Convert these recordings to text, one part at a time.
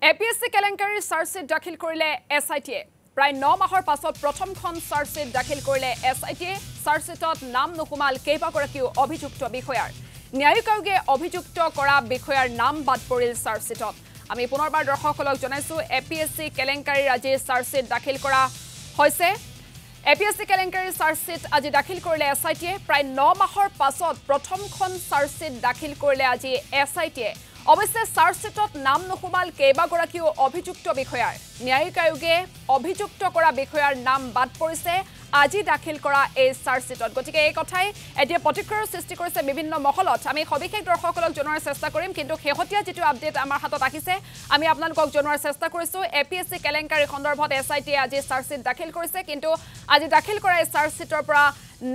APS-C কেলেংকাৰীৰ charge sheet দাখিল কৰিলে এছআইটিয়ে প্ৰায় 9 মাহৰ পাছত প্ৰথমখন চাৰ্জশ্বিট দাখিল কৰিলে এছআইটিয়ে চাৰ্জশ্বিটত নাম নুকুমাল কেইবাগৰাকীও অভিযুক্ত বিষয়াৰ ন্যায়িক আয়োগে অভিযুক্ত কৰা বিষয়াৰ নাম বাদ পৰিল চাৰ্জশ্বিটত আমি পুনৰবাৰ দৰ্শকসকলক জনাইছো এপিএসসি কেলেংকাৰীৰ আজি চাৰ্জশ্বিট দাখিল কৰা হৈছে এপিএসসি কেলেংকাৰীৰ চাৰ্জশ্বিট আজি দাখিল কৰিলে এছআইটিয়ে প্ৰায় 9 মাহৰ পাছত প্ৰথমখন চাৰ্জশ্বিট দাখিল কৰিলে আজি এছআইটিয়ে অৱশ্যে চাৰ্জশ্বিটত নাম নুকুমাল কেইবাগৰাকীও অভিযুক্ত বিষয়াৰ ন্যায়িক আয়োগে অভিযুক্ত কৰা বিষয়াৰ নাম বাদ পৰিছে আজি দাখিল কৰা এই চাৰ্জশ্বিটত গতিকে এই কথাই এতিয়া প্ৰতিক্ৰিয়াৰ সৃষ্টি কৰিছে বিভিন্ন মহলত আমি সবিশেষ দৰ্শকসকলক জনোৱাৰ চেষ্টা কৰিম কিন্তু শেহতীয়া যেটো আপডেট আমাৰ হাতত আহিছে আমি আপোনালোকক জনোৱাৰ চেষ্টা কৰিছো এপিএসসি কেলেংকাৰী সন্দৰ্ভত এছআইটিয়ে আজি চাৰ্জশ্বিট দাখিল কৰিছে কিন্তু আজি দাখিল কৰা এই চাৰ্জশ্বিটৰ পৰা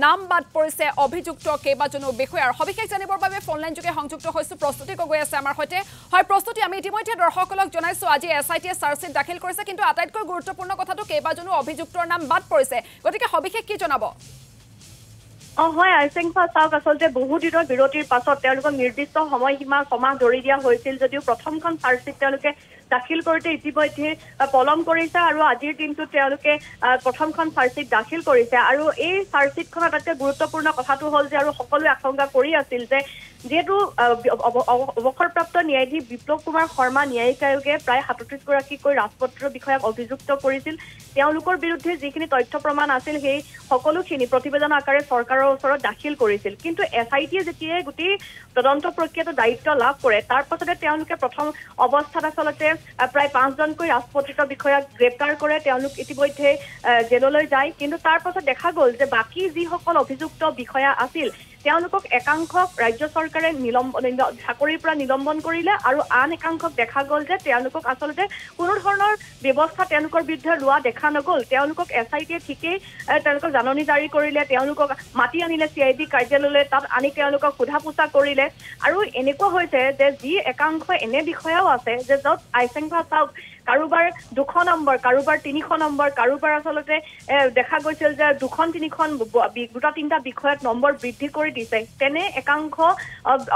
নাম বাদ পৰিছে অভিযুক্ত কেইবাজনো বিষয়াৰ সবিশেষ জানিবৰ বাবে ফোন লাইন যোগে সংযুক্ত হৈছো প্ৰস্তুতি গগৈ আছে আমাৰ সৈতে হয় প্ৰস্তুতি আমি ইতিমধ্যে দৰ্শকসকলক জনাইছো আজি এছআইটিয়ে চাৰ্জশ্বিট দাখিল কৰিছে কিন্তু আটাইতকৈ গুৰুত্বপূৰ্ণ কথাটো কেইবাজনো অভিযুক্তৰ নাম বাদ পৰিছে গতিকে সবিশেষ কি জনাব হয় আইসেংফা চাওক আসলতে বহু দিনৰ বিৰতিৰ পাছত তেওঁলোকক নিৰ্দিষ্ট সময়সীমা সমাজ ধৰি দিয়া হৈছিল যদিও প্ৰথমখন চাৰ্জশ্বিট তেওঁলোকে দাখিল কৰোঁতে ইতিমধ্যে পলম কৰিছে আৰু আজিৰ দিনটোত তেওঁলোকে প্ৰথমখন চাৰ্জশ্বিট দাখিল কৰিছে আৰু এই চাৰ্জশ্বিটখনৰ আটাইতকৈ গুৰুত্বপূৰ্ণ কথাটো হ'ল যে আৰু সকলোৱে আশংকা কৰি আছিল যে যেহেতু অৱসৰপ্ৰাপ্ত ন্যায়াধীশ বিপ্লৱ কুমাৰ শৰ্মা ন্যায়িক আয়োগে প্ৰায় ৩৭ গৰাকীকৈ ৰাজপত্ৰ বিষয়াক অভিযুক্ত কৰিছিল তেওঁলোকৰ বিৰুদ্ধে যিখিনি তথ্য প্ৰমাণ আছিল সেই সকলোখিনি প্ৰতিবেদন আকাৰে চৰকাৰৰ ওচৰত দাখিল কৰিছিল কিন্তু এছআইটিয়ে যেতিয়া গোটেই তদন্ত প্ৰক্ৰিয়াটো দায়িত্ব লাভ কৰে তাৰ পাছতে তেওঁলোকে প্ৰথম অৱস্থাত আচলতে প্ৰায় 5জনকৈ ৰাজপত্ৰিত বিষয়াক গ্ৰেপ্তাৰ কৰে তেওঁলোক ইতিমধ্যে জেললৈ যায় কিন্তু তাৰ পাছত দেখা গ'ল যে বাকি যিসকল অভিযুক্ত বিষয়া আছিল তেওঁলোকক একাংশক ৰাজ্য চৰকাৰে চাকৰিৰ পৰা নিলম্বন কৰিলে আৰু আন একাংশক দেখা গ'ল যে তেওঁলোকক আচলতে কোনো ধৰণৰ ব্যৱস্থা তেওঁলোকৰ বিৰুদ্ধে লোৱা দেখা নগ'ল তেওঁলোকক এছআইটিয়ে ঠিকেই তেওঁলোকক জাননী জাৰি কৰিলে তেওঁলোকক মাতি আনিলে চিআইডি কাৰ্যালয়লৈ তাত আনি তেওঁলোকক সোধা পোছা কৰিলে আৰু এনেকুৱা হৈছে যে যি একাংশ এনে বিষয়াও আছে যে য'ত আইসেংফা চাওক কাৰোবাৰ 200 নম্বৰ কাৰোবাৰ 300 নম্বৰ কাৰোবাৰ আচলতে দেখা গৈছিল যে 2-3খন দুটা তিনিটা বিষয়ত নম্বৰ বৃদ্ধি কৰি দিছে তেনে একাংশ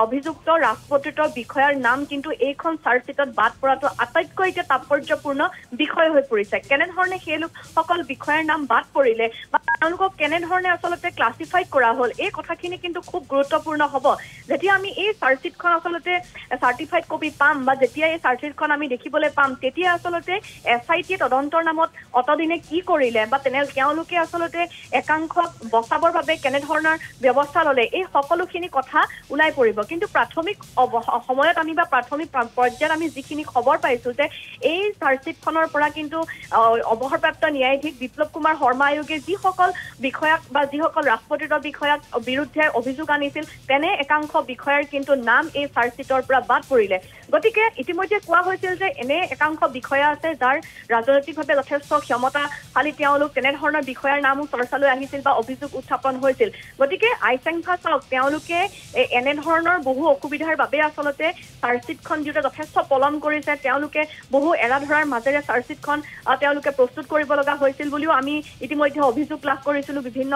অভিযুক্ত ৰাজপত্ৰিত বিষয়াৰ নাম কিন্তু এইখন চাৰ্জশ্বিটত বাদ পৰাটো আটাইতকৈ এতিয়া তাৎপৰ্যপূৰ্ণ বিষয় হৈ পৰিছে কেনেধৰণে সেই লোকসকল বিষয়াৰ নাম বাদ পৰিলে বা তেওঁলোকক কেনেধৰণে আচলতে ক্লাছিফাইড কৰা হ'ল এই কথাখিনি কিন্তু খুব গুৰুত্বপূৰ্ণ হ'ব যেতিয়া আমি এই চাৰ্জশ্বিটখন আচলতে চাৰ্টিফাইড কপি পাম বা যেতিয়া এই চাৰ্জশ্বিটখন আমি দেখিবলৈ পাম তেতিয়া আচলতে এছআইটিয়ে তদন্তৰ নামত অতদিনে কি কৰিলে বা তেওঁলোকে আচলতে একাংশক বচাবৰ বাবে কেনেধৰণৰ ব্যৱস্থা ল'লে এই সকলোখিনি কথা ওলাই পৰিব কিন্তু প্ৰাথমিক সময়ত আমি বা প্ৰাথমিক পৰ্যায়ত আমি যিখিনি খবৰ পাইছো যে এই চাৰ্জশ্বিটখনৰ পৰা কিন্তু অৱসৰপ্ৰাপ্ত ন্যায়াধীশ বিপ্লৱ কুমাৰ শৰ্মা আয়োগে যিসকল বিষয়াক বা যিসকল ৰাজপত্ৰিত বিষয়াক বিৰুদ্ধে অভিযোগ আনিছিল তেনে একাংশ বিষয়াৰ কিন্তু নাম এই চাৰ্জশ্বিটৰ পৰা বাদ পৰিলে গতিকে ইতিমধ্যে কোৱা হৈছিল যে এনে একাংশ বিষয়া আছে যাৰ ৰাজনৈতিকভাৱে যথেষ্ট ক্ষমতাশালী তেওঁলোক তেনেধৰণৰ বিষয়াৰ নামো চৰ্চালৈ আহিছিল বা অভিযোগ উত্থাপন হৈছিল গতিকে আইসেংফা চাওক তেওঁলোকে এনেধৰণৰ বহু অসুবিধাৰ বাবে আচলতে চাৰ্জশ্বিটখন দিওঁতে যথেষ্ট পলম কৰিছে তেওঁলোকে বহু এৰাধৰাৰ মাজেৰে চাৰ্জশ্বিটখন তেওঁলোকে প্ৰস্তুত কৰিব লগা হৈছিল বুলিও আমি ইতিমধ্যে অভিযোগ লাভ কৰিছিলো বিভিন্ন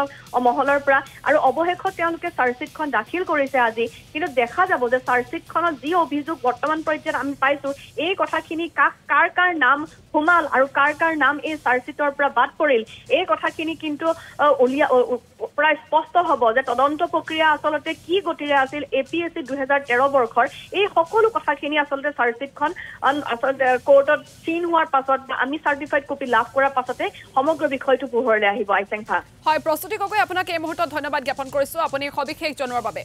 মহলৰ পৰা আৰু অৱশেষত তেওঁলোকে চাৰ্জশ্বিটখন দাখিল কৰিছে আজি কিন্তু দেখা যাব যে চাৰ্জশ্বিটখনত যি অভিযোগ বৰ্তমান পৰ্যায়ত আমি পাইছো এই কথাখিনি কাৰ নাম সোমাল আৰু কাৰ নাম এই চাৰ্জশ্বিটৰ পৰা বাদ পৰিল এই কথাখিনি কিন্তু প্ৰায় স্পষ্ট হ'ব যে তদন্ত প্ৰক্ৰিয়া আচলতে কি গতিৰে আছিল এপিএসসি 2013 বৰ্ষৰ এই সকলো কথাখিনি আচলতে চাৰ্জশ্বিটখন আচলতে কোৰ্টত চিন হোৱাৰ পাছত আমি চাৰ্টিফাইড কপি লাভ কৰাৰ পাছতে সমগ্ৰ বিষয়টো পোহৰলৈ আহিব আইসেংফা হয় প্ৰস্তুতি গগৈ আপোনাক এই মুহূৰ্তত ধন্যবাদ জ্ঞাপন কৰিছো আপুনি সবিশেষ জনোৱাৰ বাবে